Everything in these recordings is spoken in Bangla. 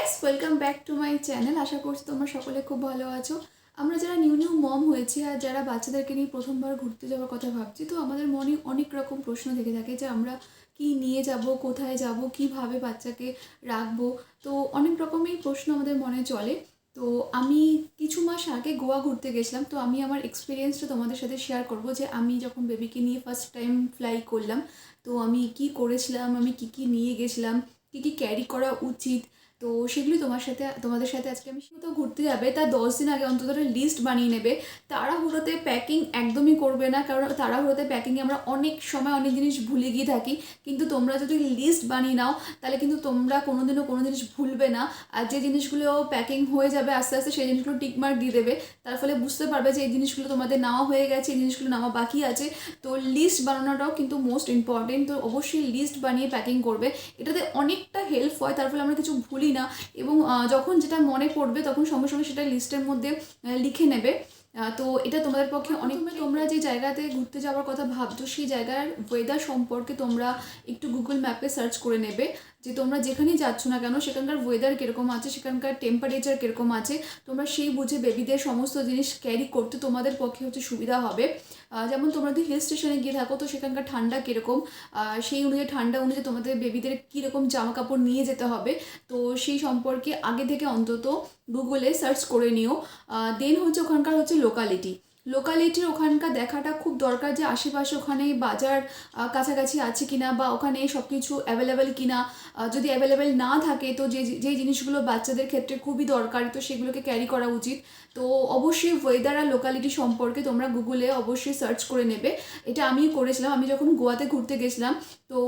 Guys, welcome back to my channel. আশা করছি তোমরা সকলে খুব ভালো আছো। আমরা যারা নিউ নিউ মম হয়েছি আর যারা বাচ্চাদেরকে নিয়ে প্রথমবার ঘুরতে যাওয়ার কথা ভাবছি, তো আমাদের মনে অনেক রকম প্রশ্ন থেকে থাকে যে আমরা কি নিয়ে যাব, কোথায় যাব, কিভাবে বাচ্চাকে রাখবো। তো অনেক রকমই প্রশ্ন আমাদের মনে চলে। তো আমি কিছু মাস আগে গোয়া ঘুরতে গেছিলাম, তো আমি আমার এক্সপিরিয়েন্সটা তোমাদের সাথে শেয়ার করব যে আমি যখন বেবিকে নিয়ে ফার্স্ট টাইম ফ্লাই করলাম, তো আমি কি করেছিলাম, আমি কি নিয়ে গেছিলাম, কি ক্যারি করা উচিত। তো সেগুলি তোমাদের সাথে আজকে আমি কোথাও ঘুরতে যাবে তার 10 দিন আগে অন্তত একটা লিস্ট বানিয়ে নেবে। তাড়াহুড়োতে প্যাকিং একদমই করবে না, কারণ তাড়াহুড়োতে প্যাকিংয়ে আমরা অনেক সময় অনেক জিনিস ভুলে গিয়ে থাকি। কিন্তু তোমরা যদি লিস্ট বানিয়ে নাও তাহলে কিন্তু তোমরা কোনোদিনও কোনো জিনিস ভুলবে না। আর যে জিনিসগুলো প্যাকিং হয়ে যাবে আস্তে আস্তে সেই জিনিসগুলো টিকমার্ক দিয়ে দেবে। তার ফলে বুঝতে পারবে যে এই জিনিসগুলো তোমাদের নেওয়া হয়ে গেছে, এই জিনিসগুলো নেওয়া বাকি আছে। তো লিস্ট বানানোটাও কিন্তু মোস্ট ইম্পর্টেন্ট। তো অবশ্যই লিস্ট বানিয়ে প্যাকিং করবে, এটাতে অনেকটা হেল্প হয়। তার ফলে আমরা কিছু ভুলি না এবং যখন যেটা মনে পড়বে তখন সঙ্গে সঙ্গে সেটা লিস্টের মধ্যে লিখে নেবে। তো এটা তোমাদের পক্ষে অনেক। তোমরা যে জায়গাতে ঘুরতে যাওয়ার কথা ভাবছো সেই জায়গার ওয়েদার সম্পর্কে তোমরা একটু গুগল ম্যাপে সার্চ করে নেবে যে তোমরা যেখানেই যাচ্ছ না কেন সেখানকার ওয়েদার কীরকম আছে, সেখানকার টেম্পারেচার কীরকম আছে। তোমরা সেই বুঝে বেবিদের সমস্ত জিনিস ক্যারি করতে তোমাদের পক্ষে সুবিধা হবে। যেমন তোমরা যদি হিল স্টেশনে গিয়ে থাকো তো সেখানকার ঠান্ডা কীরকম, সেই অনুযায়ী ঠান্ডা অনুযায়ী তোমাদের বেবিদের কীরকম জামা কাপড় নিয়ে যেতে হবে। তো সেই সম্পর্কে আগে থেকে অন্তত গুগলে সার্চ করে নিও। দেন ওখানকার লোকালিটির ওখানকার দেখাটা খুব দরকার যে আশেপাশে ওখানে বাজার কাছাকাছি আছে কিনা, বা ওখানে সব কিছু অ্যাভেলেবেল কিনা। যদি অ্যাভেলেবেল না থাকে তো যেই জিনিসগুলো বাচ্চাদের ক্ষেত্রে খুবই দরকারি তো সেগুলোকে ক্যারি করা উচিত। তো অবশ্যই ওয়েদার আর লোকালিটি সম্পর্কে তোমরা গুগলে অবশ্যই সার্চ করে নেবে। এটা আমি করেছিলাম, আমি যখন গোয়াতে ঘুরতে গেছিলাম। তো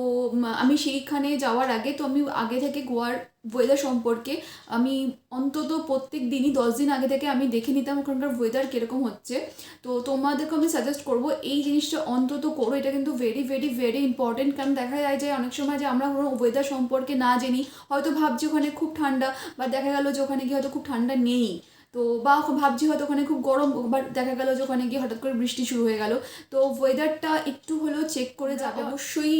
আমি সেইখানে যাওয়ার আগে তো আমি আগে থেকে গোয়ার ওয়েদার সম্পর্কে আমি অন্তত প্রত্যেক দিনই 10 দিন আগে থেকে আমি দেখে নিতাম ওখানকার ওয়েদার কীরকম হচ্ছে। তো তোমাদেরকে আমি সাজেস্ট করবো এই জিনিসটা অন্তত করো, এটা কিন্তু ভেরি ভেরি ভেরি ইম্পর্টেন্ট। কারণ দেখা যায় যে অনেক সময় যে আমরা কোনো ওয়েদার সম্পর্কে না জানি, হয়তো ভাবছি ওখানে খুব ঠান্ডা, বা দেখা গেলো যে ওখানে গিয়ে হয়তো খুব ঠান্ডা নেই। তো বা ভাবছি হয়তো ওখানে খুব গরম, বা দেখা গেলো যে ওখানে গিয়ে হঠাৎ করে বৃষ্টি শুরু হয়ে গেল। তো ওয়েদারটা একটু হলেও চেক করে যাবে অবশ্যই।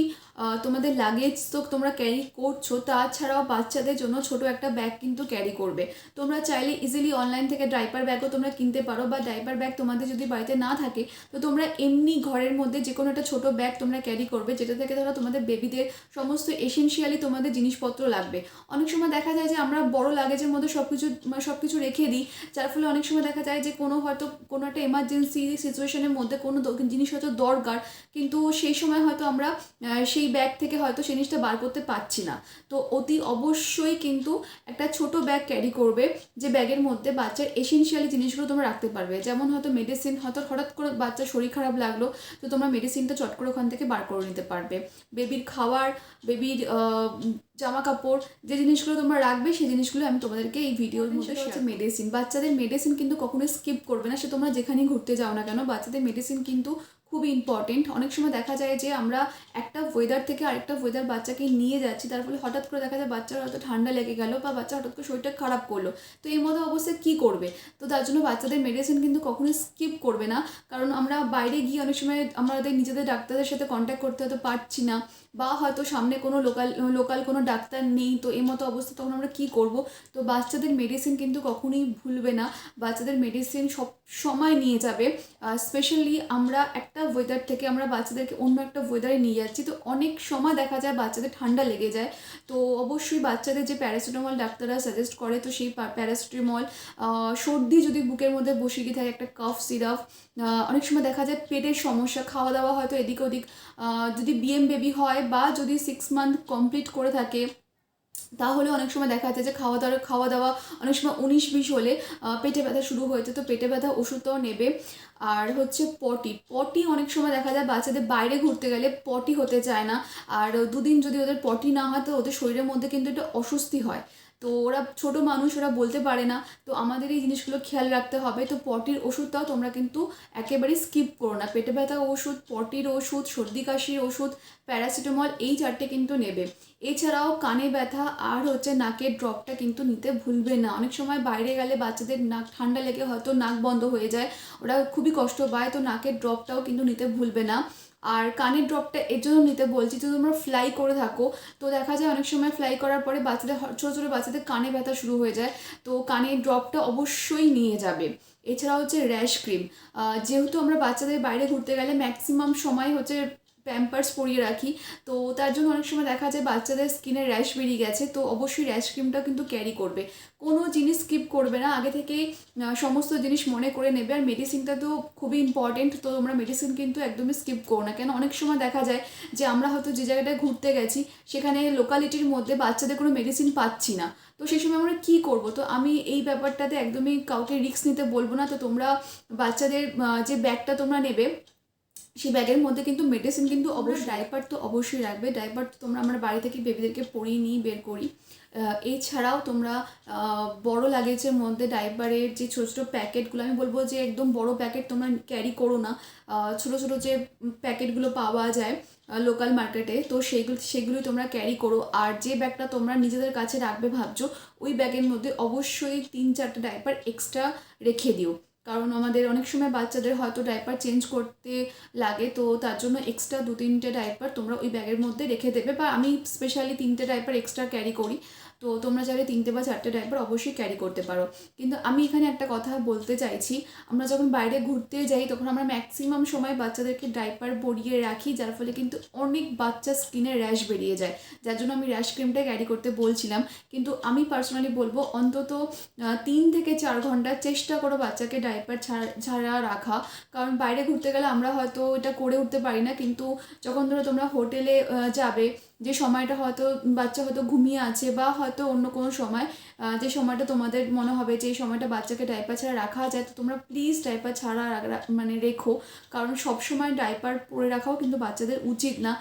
তোমাদের লাগেজ তো তোমরা ক্যারি করছো, তাছাড়াও বাচ্চাদের জন্য ছোট একটা ব্যাগ কিন্তু ক্যারি করবে। তোমরা চাইলে ইজিলি অনলাইন থেকে ডাইপার ব্যাগও তোমরা কিনতে পারো, বা ডাইপার ব্যাগ তোমাদের যদি বাড়িতে না থাকে তো তোমরা এমনি ঘরের মধ্যে যে কোনো একটা ছোটো ব্যাগ তোমরা ক্যারি করবে, যেটা থেকে ধরো তোমাদের বেবিদের সমস্ত এসেনশিয়ালি তোমাদের জিনিসপত্র লাগবে। অনেক সময় দেখা যায় যে আমরা বড় লাগেজের মধ্যে সব কিছু রেখে দিই, যার ফলে অনেক সময় দেখা যায় যে হয়তো কোনো একটা এমার্জেন্সি সিচুয়েশনের মধ্যে কোনো জিনিস হয়তো দরকার, কিন্তু সেই সময় হয়তো আমরা সেই ব্যাগ থেকে হয়তো সেই জিনিসটা বার করতে পারছি না। তো অতি অবশ্যই কিন্তু একটা ছোট ব্যাগ ক্যারি করবে, যে ব্যাগের মধ্যে বাচ্চার এসেনশিয়ালি জিনিসগুলো তোমরা রাখতে পারবে। যেমন হয়তো মেডিসিন, হয়তো হঠাৎ করে বাচ্চার শরীর খারাপ লাগলো, তো তোমরা মেডিসিনটা চট করে ওখান থেকে বার করে নিতে পারবে। বেবির খাওয়ার, বেবির জামা কাপড়, যে জিনিসগুলো তোমরা রাখবে সেই জিনিসগুলো আমি তোমাদেরকে এই ভিডিওর মধ্যে শেয়ার। মেডিসিন, বাচ্চাদের মেডিসিন কিন্তু কখনোই স্কিপ করবে না, সে তোমরা যেখানেই ঘুরতে যাও না কেন বাচ্চাদের মেডিসিন কিন্তু খুবই ইম্পর্টেন্ট। অনেক সময় দেখা যায় যে আমরা একটা ওয়েদার থেকে আরেকটা ওয়েদার বাচ্চাকে নিয়ে যাচ্ছি, তার ফলে হঠাৎ করে দেখা যায় বাচ্চার হয়তো ঠান্ডা লেগে গেল, বা বাচ্চা হঠাৎ করে শরীরটা খারাপ করলো। তো এই মতো অবস্থায় কী করবে? তো তার জন্য বাচ্চাদের মেডিসিন কিন্তু কখনোই স্কিপ করবে না। কারণ আমরা বাইরে গিয়ে অনেক সময় আমাদের নিজেদের ডাক্তারদের সাথে কন্ট্যাক্ট করতে হয়তো পারছি না, বা হয়তো সামনে কোনো লোকাল কোনো ডাক্তার নেই। তো এই মতো অবস্থা তখন আমরা কী করব? তো বাচ্চাদের মেডিসিন কিন্তু কখনোই ভুলবে না, বাচ্চাদের মেডিসিন সব সময় নিয়ে যাবে। স্পেশালি আমরা একটা ওয়েদার থেকে আমরা বাচ্চাদেরকে অন্য একটা ওয়েদারে নিয়ে যাচ্ছি, তো অনেক সময় দেখা যায় বাচ্চাদের ঠান্ডা লেগে যায়। তো অবশ্যই বাচ্চাদের যে প্যারাসিটামল ডাক্তাররা সাজেস্ট করে, তো সেই প্যারাসিটামল, সর্দি যদি বুকের মধ্যে বসে গিয়ে থাকে একটা কাফ সিরাপ। অনেক সময় দেখা যায় পেটের সমস্যা, খাওয়া দাওয়া হয়তো এদিক ওদিক, যদি বিএম বেবি হয় বা যদি 6 মান্থ কমপ্লিট করে থাকে, তাহলে অনেক সময় দেখা যাচ্ছে যে খাওয়া দাওয়া অনেক সময় 19-20 হলে পেটে ব্যথা শুরু হয়েছে, তো পেটে ব্যথা ওষুধটাও নেবে। আর পটি অনেক সময় দেখা যায় বাচ্চাদের বাইরে ঘুরতে গেলে পটি হতে চায় না, আর দুদিন যদি ওদের পটি না হয় তো ওদের শরীরের মধ্যে কিন্তু একটা অস্বস্তি হয়। তো ওরা ছোট মানুষ, ওরা বলতে পারে না, তো আমাদের এই জিনিসগুলো খেয়াল রাখতে হবে। তো পটির ওষুধটাও তোমরা কিন্তু একেবারেই স্কিপ করো না। পেটে ব্যথা ওষুধ, পটির ওষুধ, সর্দি কাশির ওষুধ, প্যারাসিটামল, এই 4টে কিন্তু নেবে। এছাড়াও কানে ব্যথা আর নাকের ড্রপটা কিন্তু নিতে ভুলবে না। অনেক সময় বাইরে গেলে বাচ্চাদের নাক ঠান্ডা লেগে হয়তো নাক বন্ধ হয়ে যায়, ওরা খুবই কষ্ট পায়, তো নাকের ড্রপটাও কিন্তু নিতে ভুলবে না। আর কানের ড্রপটা এর জন্য নিতে বলছি, যদি তোমরা ফ্লাই করে থাকো তো দেখা যায় অনেক সময় ফ্লাই করার পরে বাচ্চাদের ছোটো ছোটো বাচ্চাদের কানে ব্যথা শুরু হয়ে যায়, তো কানের ড্রপটা অবশ্যই নিয়ে যাবে। এছাড়া হচ্ছে র্যাশ ক্রিম, যেহেতু আমরা বাচ্চাদের বাইরে ঘুরতে গেলে ম্যাক্সিমাম সময় হচ্ছে প্যাম্পার্স পরিয়ে রাখি, তো তার জন্য অনেক সময় দেখা যায় বাচ্চাদের স্কিনে র্যাশ বেরিয়ে গেছে, তো অবশ্যই র্যাশ ক্রিমটা কিন্তু ক্যারি করবে। কোনো জিনিস স্কিপ করবে না, আগে থেকেই সমস্ত জিনিস মনে করে নেবে। আর মেডিসিনটা তো খুবই ইম্পর্টেন্ট, তো তোমরা মেডিসিন কিন্তু একদমই স্কিপ করো না, কেন অনেক সময় দেখা যায় যে আমরা হয়তো যে জায়গাটায় ঘুরতে গেছি সেখানে লোকালিটির মধ্যে বাচ্চাদের কোনো মেডিসিন পাচ্ছি না, তো সেই সময় আমরা কী করব। তো আমি এই ব্যাপারটাতে একদমই কাউকে রিস্ক নিতে বলবো না। তো তোমরা বাচ্চাদের যে ব্যাগটা তোমরা নেবে সেই ব্যাগের মধ্যে কিন্তু মেডিসিন কিন্তু অবশ্যই, ডাইপার তো অবশ্যই রাখবে। ডাইপার তো আমরা আমরা বাড়ি থেকে বেবিদেরকে পরিয়ে নিই, বের করি। এছাড়াও তোমরা বড় লাগেজের মধ্যে ডাইপারের যে ছোটো ছোটো প্যাকেটগুলো, আমি বলবো যে একদম বড় প্যাকেট তোমরা ক্যারি করো না, ছোটো ছোটো যে প্যাকেটগুলো পাওয়া যায় লোকাল মার্কেটে, তো সেগুলোই তোমরা ক্যারি করো। আর যে ব্যাগটা তোমরা নিজেদের কাছে রাখবে ভাবছো, ওই ব্যাগের মধ্যে অবশ্যই 3-4টা ডাইপার এক্সট্রা রেখে দিও, কারণ আমাদের অনেক সময় বাচ্চাদের হয়তো ডাইপার চেঞ্জ করতে লাগে, তো তার জন্য এক্সট্রা 2-3টে ডাইপার তোমরা ওই ব্যাগের মধ্যে রেখে দেবে। বা আমি স্পেশালি 3টে ডাইপার এক্সট্রা ক্যারি করি, তো তোমরা চাইলে 3টে বা 4টে ডাইপার অবশ্যই ক্যারি করতে পারো। কিন্তু আমি এখানে একটা কথা বলতে চাইছি, আমরা যখন বাইরে ঘুরতে যাই তখন আমরা ম্যাক্সিমাম সময় বাচ্চাদেরকে ডাইপার পরিয়ে রাখি, যার ফলে কিন্তু অনেক বাচ্চা স্কিনে র্যাশ বেরিয়ে যায়, যার জন্য আমি র্যাশ ক্রিমটা ক্যারি করতে বলছিলাম। কিন্তু আমি পার্সোনালি বলবো অন্তত 3 থেকে 4 ঘন্টা চেষ্টা করো বাচ্চাকে ডাইপার ছাড়া রাখা, কারণ বাইরে ঘুরতে গেলে আমরা হয়তো এটা করে উঠতে পারি না, কিন্তু যখন ধরো তোমরা হোটেলে যাবে, যে সময়টা হয়তো বাচ্চা হয়তো ঘুমিয়ে আছে বা হয়তো অন্য কোনো সময়, যে সময়টা তোমাদের মনে হবে যে এই সময়টা বাচ্চাকে ডাইপার ছাড়া রাখা যায়, তো তোমরা প্লিজ ডাইপার ছাড়া মানে রেখো, কারণ সব সময় ডাইপার পরে রাখাও কিন্তু বাচ্চাদের উচিত না।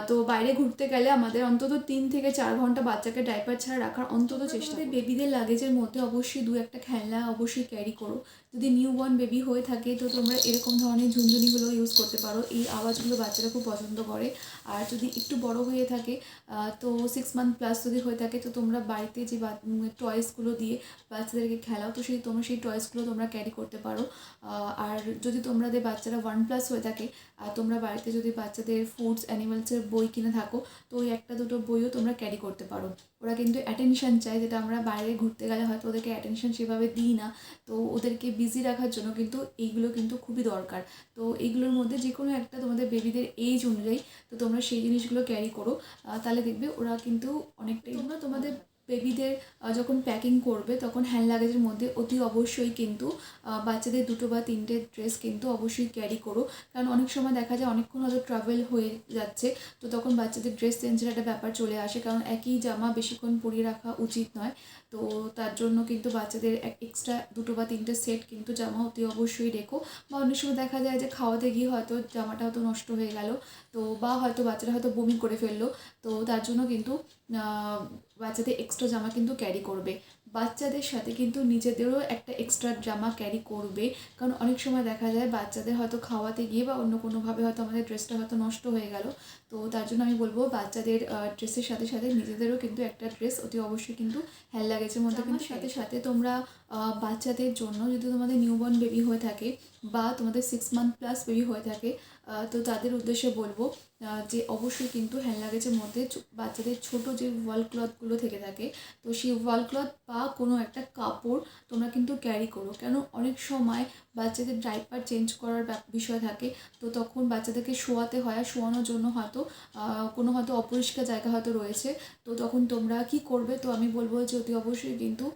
তো বাইরে ঘুরতে গেলে আমাদের অন্তত 3 থেকে 4 ঘন্টা বাচ্চাকে ডাইপার ছাড়া রাখার অন্তত চেষ্টা করো। বেবিদের লাগেজের মধ্যে অবশ্যই 2-1টা খেলনা অবশ্যই ক্যারি করো। যদি নিউবর্ন বেবি হয়ে থাকে তো তোমরা এরকম ধরনের ঝুনঝুনিগুলো ইউজ করতে পারো, এই আওয়াজগুলো বাচ্চারা খুব পছন্দ করে। আর যদি একটু বড় হয়ে থাকে, তো 6 মান্থ প্লাস যদি হয়ে থাকে, তো তোমরা বাড়িতে যে টয়েসগুলো দিয়ে বাচ্চাদেরকে খেলাও, তো তোমরা সেই টয়েসগুলো তোমরা ক্যারি করতে পারো। আর যদি তোমাদের বাচ্চারা 1+ হয়ে থাকে, আর তোমরা বাড়িতে যদি বাচ্চাদের ফুডস অ্যানিমালসের বই কিনে থাকো, তো ওই 1-2 বইও তোমরা ক্যারি করতে পারো। ওরা কিন্তু অ্যাটেনশন চায়, যেটা আমরা বাইরে ঘুরতে গেলে হয়তো ওদেরকে অ্যাটেনশন সেভাবে দিই না, তো ওদেরকে বিজি রাখার জন্য কিন্তু এইগুলো কিন্তু খুবই দরকার। তো এইগুলোর মধ্যে যে কোনো একটা তোমাদের বেবিদের এজ অনুযায়ী তো তোমরা সেই জিনিসগুলো ক্যারি করো, তাহলে দেখবে ওরা কিন্তু অনেকটাই। তোমরা তোমাদের বেবিদের যখন প্যাকিং করবে তখন হ্যান্ড লাগেজের মধ্যে অতি অবশ্যই কিন্তু বাচ্চাদের 2 বা 3টে ড্রেস কিন্তু অবশ্যই ক্যারি করো, কারণ অনেক সময় দেখা যায় অনেকক্ষণ হয়তো ট্রাভেল হয়ে যাচ্ছে, তো তখন বাচ্চাদের ড্রেস চেঞ্জের একটা ব্যাপার চলে আসে, কারণ একই জামা বেশিক্ষণ পরিয়ে রাখা উচিত নয়। তো তার জন্য কিন্তু বাচ্চাদের এক্সট্রা 2 বা 3টে সেট কিন্তু জামা অতি অবশ্যই রেখো। বা অনেক সময় দেখা যায় যে খাওয়াতে গিয়ে হয়তো জামাটা হয়তো নষ্ট হয়ে গেল, তো বা হয়তো বাচ্চারা হয়তো বমি করে ফেললো, তো তার জন্য কিন্তু বাচ্চাদের এক্সট্রা জামা কিন্তু ক্যারি করবে। বাচ্চাদের সাথে কিন্তু নিজেদেরও একটা এক্সট্রা জামা ক্যারি করবে, কারণ অনেক সময় দেখা যায় বাচ্চাদের হয়তো খাওয়াতে গিয়ে বা অন্য কোনোভাবে হয়তো আমাদের ড্রেসটা হয়তো নষ্ট হয়ে গেল, তো তার জন্য আমি বলবো বাচ্চাদের ড্রেসের সাথে সাথে নিজেদেরও কিন্তু একটা ড্রেস অতি অবশ্যই কিন্তু হ্যান্ড লাগেজের মধ্যে কিন্তু সাথে সাথে তোমরা বাচ্চাদের জন্য, যদি তোমাদের নিউবর্ন বেবি হয়ে থাকে বা তোমাদের 6 মান্থ প্লাস বেবি হয়ে থাকে, তো তাদের উদ্দেশ্যে বলবো যে অবশ্যই কিন্তু হ্যান্ড লাগেজের মধ্যে বাচ্চাদের ছোটো যে ওয়াল ক্লথগুলো থেকে থাকে, তো সেই ওয়াল ক্লথ বা কোনো একটা কাপড় তোমরা কিন্তু ক্যারি করো, কেন অনেক সময় বাচ্চাদের ডাইপার চেঞ্জ করার বিষয় থাকে, তো তখন বাচ্চাদেরকে শোয়াতে হয়, আর শোয়ানোর জন্য হয়তো কোনো হয়তো অপরিষ্কার জায়গা হয়তো রয়েছে, তো তখন তোমরা কি করবে, তো আমি বলবো যে অতি অবশ্যই কিন্তু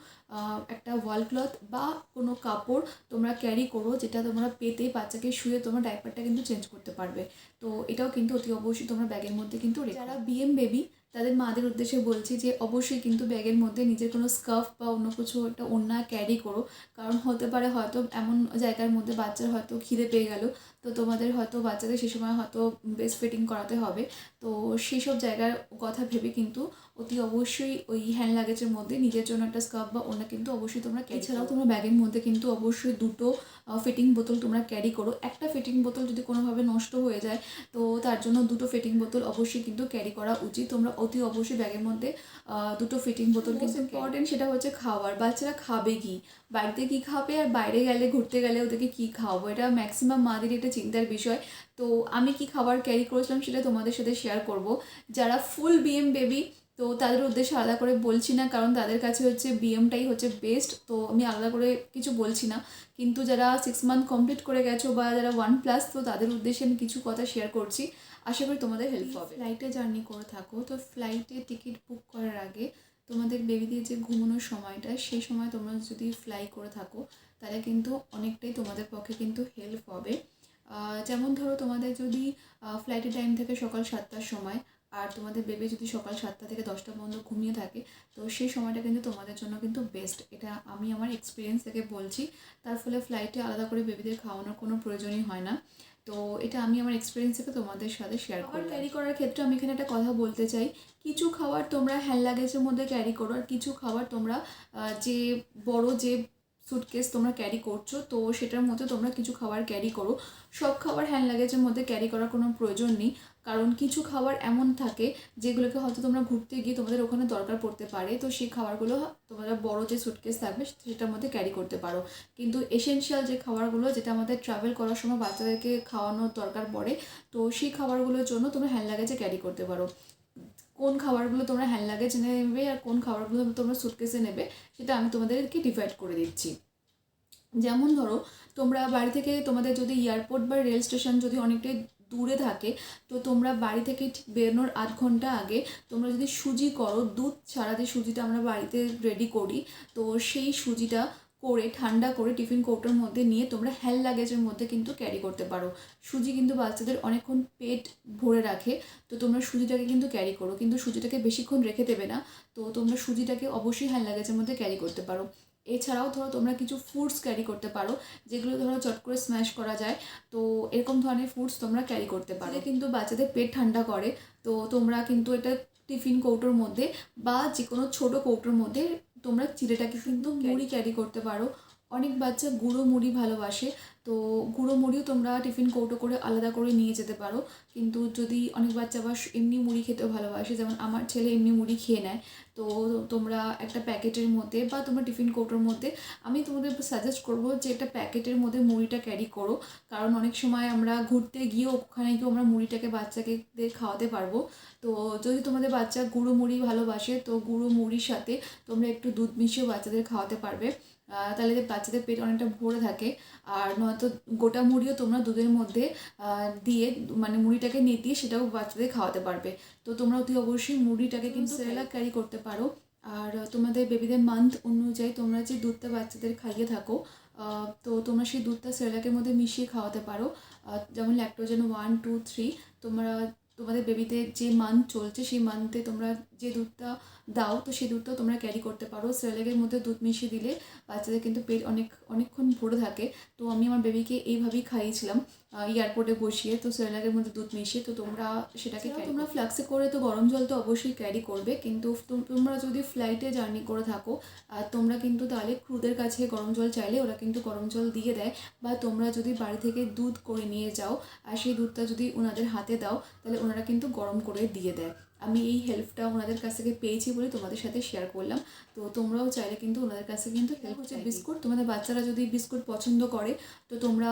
একটা ওয়াল ক্লথ বা কোনো কাপড় তোমরা ক্যারি করো, যেটা তোমরা পেতে বাচ্চাকে শুয়ে তোমরা ডাইপারটা কিন্তু চেঞ্জ করতে পারবে। তো এটাও কিন্তু অতি অবশ্যই তোমরা ব্যাগের মধ্যে কিন্তু যারা বিএম বেবি তাদের মাদের উদ্দেশ্যে বলছি যে অবশ্যই কিন্তু ব্যাগের মধ্যে নিজের কোনো স্কার্ফ বা অন্য কিছু একটা ওড়না ক্যারি করো, কারণ হতে পারে হয়তো এমন জায়গার মধ্যে বাচ্চার হয়তো খিদে পেয়ে গেল, তো তোমাদের হয়তো বাচ্চাদের সে সময় হয়তো ব্রেস্ট ফিডিং করাতে হবে, তো সেই সব জায়গার কথা ভেবে কিন্তু অতি অবশ্যই ওই হ্যান্ড লাগেজের মধ্যে নিজের জন্য একটা স্কার্ফ বা ওড়না কিন্তু অবশ্যই তোমরা ক্যারি। এছাড়াও তোমরা ব্যাগের মধ্যে কিন্তু অবশ্যই 2টো ফিটিং বোতল তোমরা ক্যারি করো। একটা ফিটিং বোতল যদি কোনোভাবে নষ্ট হয়ে যায়, তো তার জন্য 2টো ফিটিং বোতল অবশ্যই কিন্তু ক্যারি করা উচিত। তোমরা অতি অবশ্যই ব্যাগের মধ্যে 2টো ফিটিং বোতল কিন্তু ইম্পর্টেন্ট, সেটা হচ্ছে খাওয়ার। বাচ্চারা খাবে কি, বাড়িতে কি খাবে আর বাইরে গেলে ঘুরতে গেলে ওদেরকে কী খাওয়াবো, এটা ম্যাক্সিমাম মাদের একটা চিন্তার বিষয়। তো আমি কি খাবার ক্যারি করেছিলাম সেটা তোমাদের সাথে শেয়ার করব। যারা ফুল বিএম বেবি তো তাদের উদ্দেশ্যে আলাদা করে বলছি না, কারণ তাদের কাছে হচ্ছে বিএমটাই হচ্ছে বেস্ট, তো আমি আলাদা করে কিছু বলছি না। কিন্তু যারা 6 মান্থ কমপ্লিট করে গেছো বা যারা 1+, তো তাদের উদ্দেশ্যে আমি কিছু কথা শেয়ার করছি, আশা করি তোমাদের হেল্প হবে। ফ্লাইটে জার্নি করে থাকো তো ফ্লাইটে টিকিট বুক করার আগে তোমাদের বেবিদের যে ঘুমানোর সময়টা, সেই সময় তোমরা যদি ফ্লাই করে থাকো তাহলে কিন্তু অনেকটাই তোমাদের পক্ষে কিন্তু হেল্প হবে। যেমন ধরো তোমাদের যদি ফ্লাইটের টাইম থাকে সকাল 7টার সময়, আর তোমাদের বেবি যদি সকাল 7টা থেকে 10টা পর্যন্ত ঘুমিয়ে থাকে, তো সেই সময়টা কিন্তু তোমাদের জন্য কিন্তু বেস্ট। এটা আমি আমার এক্সপিরিয়েন্স থেকে বলছি। তার ফলে ফ্লাইটে আলাদা করে বেবিদের খাওয়ানোর কোনো প্রয়োজনই হয় না। তো এটা আমি আমার এক্সপিরিয়েন্স থেকে তোমাদের সাথে শেয়ার করি। ক্যারি করার ক্ষেত্রে আমি এখানে একটা কথা বলতে চাই, কিছু খাবার তোমরা হ্যান্ড লাগেজের মধ্যে ক্যারি করো, আর কিছু খাবার তোমরা যে বড় যে সুটকেস তোমরা ক্যারি করছো তো সেটার মধ্যে তোমরা কিছু খাবার ক্যারি করো। সব খাবার হ্যান্ড লাগেজের মধ্যে ক্যারি করার কোনো প্রয়োজন নেই, কারণ কিছু খাবার এমন থাকে যেগুলোকে হয়তো তোমরা ঘুরতে গিয়ে তোমাদের ওখানে দরকার পড়তে পারে, তো সেই খাবারগুলো তোমরা বড় যে সুটকেস থাকবে সেটার মধ্যে ক্যারি করতে পারো। কিন্তু এসেনশিয়াল যে খাবারগুলো, যেটা আমাদের ট্রাভেল করার সময় বাচ্চাদেরকে খাওয়ানোর দরকার পড়ে, তো সেই খাবারগুলোর জন্য তোমরা হ্যান্ড লাগেজে ক্যারি করতে পারো। কোন খাবারগুলো তোমরা হ্যান্ড লাগেজে নেবে আর কোন খাবারগুলো তোমরা সুটকেসে নেবে সেটা আমি তোমাদেরকে ডিভাইড করে দিচ্ছি। যেমন ধরো তোমরা বাড়ি থেকে, তোমাদের যদি এয়ারপোর্ট বা রেল স্টেশন যদি অনেকটাই দূরে থাকে, তো তোমরা বাড়ি থেকে ঠিক বেরোনোর আধ ঘন্টা আগে তোমরা যদি সুজি করো, দুধ ছাড়া যে সুজিটা আমরা বাড়িতে রেডি করি, তো সেই সুজিটা করে ঠান্ডা করে টিফিন কৌটোর মধ্যে নিয়ে তোমরা হ্যান্ড লাগেজের মধ্যে কিন্তু ক্যারি করতে পারো। সুজি কিন্তু বাচ্চাদের অনেকক্ষণ পেট ভরে রাখে, তো তোমরা সুজিটাকে কিন্তু ক্যারি করো, কিন্তু সুজিটাকে বেশিক্ষণ রেখে দেবে না। তো তোমরা সুজিটাকে অবশ্যই হ্যান্ড লাগেজের মধ্যে ক্যারি করতে পারো। এছাড়াও ধরো তোমরা কিছু ফুডস ক্যারি করতে পারো, যেগুলো ধরো চট করে স্ম্যাশ করা যায়, তো এরকম ধরনের ফুডস তোমরা ক্যারি করতে পারো। কিন্তু বাচ্চাদের পেট ঠান্ডা করে, তো তোমরা কিন্তু এটা টিফিন কৌটোর মধ্যে বা যে কোনো ছোটো কৌটোর মধ্যে তোমরা চিড়েটাকে কিন্তু মুড়ি ক্যারি করতে পারো। অনেক বাচ্চা গুঁড়ো মুড়ি ভালোবাসে, তো গুঁড়ো মুড়িও তোমরা টিফিন কৌটো করে আলাদা করে নিয়ে যেতে পারো। কিন্তু যদি অনেক বাচ্চা আবার এমনি মুড়ি খেতেও ভালোবাসে, যেমন আমার ছেলে এমনি মুড়ি খেয়ে নেয়, তো তোমরা একটা প্যাকেটের মধ্যে বা তোমরা টিফিন কৌটোর মধ্যে, আমি তোমাদের সাজেস্ট করবো যে একটা প্যাকেটের মধ্যে মুড়িটা ক্যারি করো, কারণ অনেক সময় আমরা ঘুরতে গিয়েও ওখানে গিয়েও আমরা মুড়িটাকে বাচ্চাকে খাওয়াতে পারবো। তো যদি তোমাদের বাচ্চা গুঁড়ো মুড়ি ভালোবাসে, তো গুঁড়ো মুড়ির সাথে তোমরা একটু দুধ মিশিয়েও বাচ্চাদের খাওয়াতে পারবে, তাহলে বাচ্চাদের পেট অনেকটা ভরে থাকে। আর নয়তো গোটা মুড়িও তোমরা দুধের মধ্যে দিয়ে, মানে মুড়িটাকে নেতিয়ে সেটাও বাচ্চাদের খাওয়াতে পারবে। তো তোমরা অতি অবশ্যই মুড়িটাকে কিন্তু সেরেলাক ক্যারি করতে পারো। আর তোমাদের বেবিদের মান্থ অনুযায়ী তোমরা যে দুধটা বাচ্চাদের খাইয়ে থাকো, তো তোমরা সেই দুধটা সেরেলাকের মধ্যে মিশিয়ে খাওয়াতে পারো। যেমন ল্যাকটোজেন 1, 2, 3, তোমরা তোমাদের বেবিদের যে মান্থ চলছে সেই মান্থে তোমরা যে দুধটা দাও, তো সেই দুধটাও তোমরা ক্যারি করতে পারো। সেরেলাকের মধ্যে দুধ মিশিয়ে দিলে বাচ্চাদের কিন্তু পেট অনেকক্ষণ ভরে থাকে। তো আমি আমার বেবিকে এইভাবেই খাইয়েছিলাম এয়ারপোর্টে বসিয়ে, তো সেরেলাকের মধ্যে দুধ মিশিয়ে। তো তোমরা সেটাকে তোমরা ফ্লাক্সে করে তো গরম জল তো অবশ্যই ক্যারি করবে, কিন্তু তোমরা যদি ফ্লাইটে জার্নি করে থাকো আর তোমরা কিন্তু তাহলে ক্রুদের কাছে গরম জল চাইলে ওরা কিন্তু গরম জল দিয়ে দেয়, বা তোমরা যদি বাড়ি থেকে দুধ করে নিয়ে যাও আর সেই দুধটা যদি ওনাদের হাতে দাও তাহলে ওনারা কিন্তু গরম করে দিয়ে দেয়। আমি এই হেল্পটা ওনাদের কাছ থেকে পেয়েছি বলে তোমাদের সাথে শেয়ার করলাম। তো তোমরাও চাইলে কিন্তু ওনাদের কাছে কিন্তু হেল্প হচ্ছে। বিস্কুট, তোমাদের বাচ্চারা যদি বিস্কুট পছন্দ করে তো তোমরা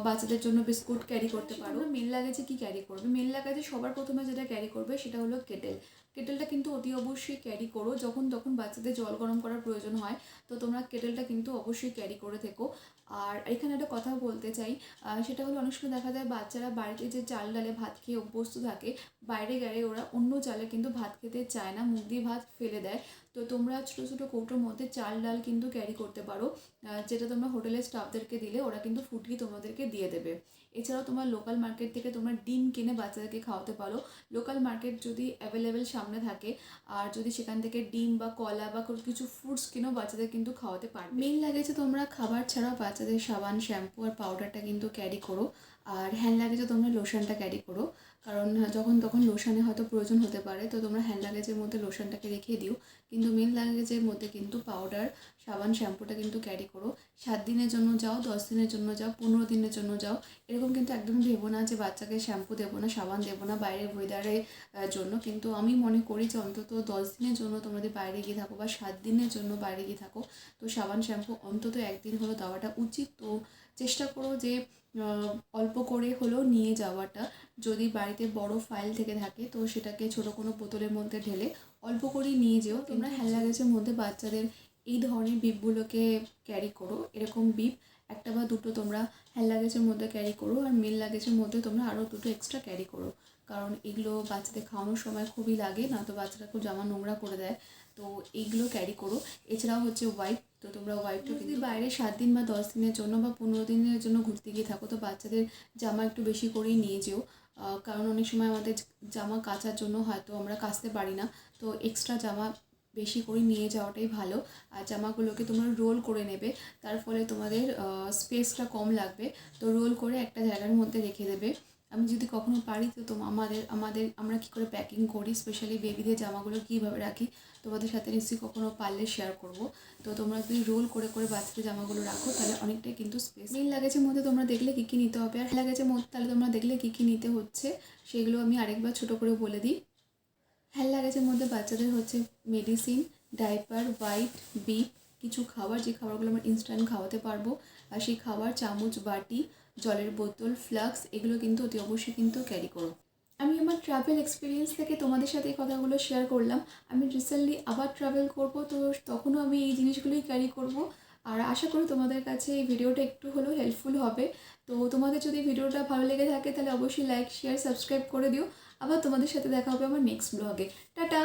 বাচ্চাদের জন্য বিস্কুট ক্যারি করতে পারো। মেন লাগেজে কী ক্যারি করবে? মেন লাগেজে সবার প্রথমে যেটা ক্যারি করবে সেটা হলো কেটেল। কেটেলটা কিন্তু অতি অবশ্যই ক্যারি করো, যখন তখন বাচ্চাদের জল গরম করার প্রয়োজন হয়, তো তোমরা কেটেলটা কিন্তু অবশ্যই ক্যারি করে থেকো। আর এখানে একটা কথা বলতে চাই, সেটা হলো অনেক সময় দেখা যায় বাচ্চারা বাড়িতে যে চাল ডালে ভাত খেয়ে অভ্যস্ত থাকে, বাইরে গেলে ওরা অন্য চালে কিন্তু ভাত খেতে চায় না, মুখ দিয়ে ভাত ফেলে দেয়। তো তোমরা ছোটো ছোটো কৌটোর মধ্যে চাল ডাল কিন্তু ক্যারি করতে পারো, যেটা তোমরা হোটেলের স্টাফদেরকে দিলে ওরা কিন্তু ফুটিয়ে তোমাদেরকে দিয়ে দেবে। এছাড়াও তোমার লোকাল মার্কেট থেকে তোমরা ডিম কিনে বাচ্চাদেরকে খাওয়াতে পারো। লোকাল মার্কেট যদি অ্যাভেলেবেল সামনে থাকে, আর যদি সেখান থেকে ডিম বা কলা বা কিছু ফ্রুটস কিনেও বাচ্চাদের কিন্তু খাওয়াতে পারবে। মেন লাগেছে তোমরা খাবার ছাড়াও বাচ্চাদের সাবান, শ্যাম্পু আর পাউডারটা কিন্তু ক্যারি করো। আর হ্যান্ড লাগেজে তোমরা লোশনটা ক্যারি করো, কারণ যখন তখন লোশনে হয়তো প্রয়োজন হতে পারে, তো তোমরা হ্যান্ড লাগেজের মধ্যে লোশনটাকে রেখে দিও। কিন্তু মেন লাগেজের মধ্যে কিন্তু পাউডার, সাবান, শ্যাম্পুটা কিন্তু ক্যারি করো। 7 দিনের জন্য যাও, 10 দিনের জন্য যাও, 15 দিনের জন্য যাও, এরকম কিন্তু একদম ভেবো না যে বাচ্চাকে শ্যাম্পু দেবো না, সাবান দেবো না বাইরের ওয়েদারের জন্য। কিন্তু আমি মনে করি যে অন্তত 10 দিনের জন্য তোমরা যদি বাইরে গিয়ে থাকো বা 7 দিনের জন্য বাইরে গিয়ে থাকো, তো সাবান শ্যাম্পু অন্তত 1 দিন হলো দেওয়াটা উচিত। তো চেষ্টা করো যে অল্প করে হলেও নিয়ে যাওয়াটা। যদি বাড়িতে বড় ফাইল থেকে থাকে তো সেটাকে ছোট কোনো বোতলের মধ্যে ঢেলে অল্প করেই নিয়ে যেও। তোমরা হ্যান্ড লাগেজের মধ্যে বাচ্চাদের এই ধরনের বিপগুলোকে ক্যারি করো। এরকম বিপ একটা বা দুটো তোমরা হ্যান্ড লাগেজের মধ্যে ক্যারি করো, আর মেল লাগেজের মধ্যে তোমরা আরও দুটো এক্সট্রা ক্যারি করো, কারণ এগুলো বাচ্চাদের খাওয়ানোর সময় খুবই লাগে, না তো বাচ্চারা খুব জামা নোংরা করে দেয়। তো এইগুলো ক্যারি করো। এছাড়াও হচ্ছে ওয়াইপ, তো তোমরা ওয়াইপটা যদি বাইরে 7 দিন বা 10 দিনের জন্য বা 15 দিনের জন্য ঘুরতে গিয়ে থাকো তো বাচ্চাদের জামা একটু বেশি করেই নিয়ে যেও, কারণ অনেক সময় আমাদের জামা কাচার জন্য হয়তো আমরা কাচতে পারি না, তো এক্সট্রা জামা বেশি করে নিয়ে যাওয়াটাই ভালো। আর জামাগুলোকে তোমরা রোল করে নেবে, তার ফলে তোমাদের স্পেসটা কম লাগবে। তো রোল করে একটা জায়গার মধ্যে রেখে দেবে। আমি যদি কখনো পারি তো আমরা কী করে প্যাকিং করি, স্পেশালি বেবিদের জামাগুলো কীভাবে রাখি তোমাদের সাথে নিশ্চয়ই কখনো পারলে শেয়ার করব। তো তোমরা যদি রোল করে করে বাচ্চাদের জামাগুলো রাখো তাহলে অনেকটাই কিন্তু স্পেস। মেইন লাগেজের মধ্যে তোমরা দেখলে কী কী নিতে হবে, আর লাগেজের মধ্যে তাহলে তোমরা দেখলে কী কী নিতে হচ্ছে সেগুলো আমি আরেকবার ছোটো করে বলে দিই। হ্যান্ড লাগেজের মধ্যে বাচ্চাদের হচ্ছে মেডিসিন, ডাইপার, ওয়াইপ, বিপ, কিছু খাবার, যে খাবারগুলো আমরা ইনস্ট্যান্ট খাওয়াতে পারবো, আর সেই খাবার চামচ, বাটি, জলের বোতল, ফ্লাক্স, এগুলো কিন্তু অতি অবশ্যই কিন্তু ক্যারি করো। আমি আমার ট্রাভেল এক্সপিরিয়েন্স থেকে তোমাদের সাথে এই কথাগুলো শেয়ার করলাম। আমি রিসেন্টলি আবার ট্রাভেল করব, তো তখনও আমি এই জিনিসগুলোই ক্যারি করব। আর আশা করি তোমাদের কাছে এই ভিডিওটা একটু হলেও হেল্পফুল হবে। তো তোমাদের যদি ভিডিওটা ভালো লেগে থাকে তাহলে অবশ্যই লাইক, শেয়ার, সাবস্ক্রাইব করে দিও। আবার তোমাদের সাথে দেখা হবে আমার নেক্সট ব্লগে। টাটা।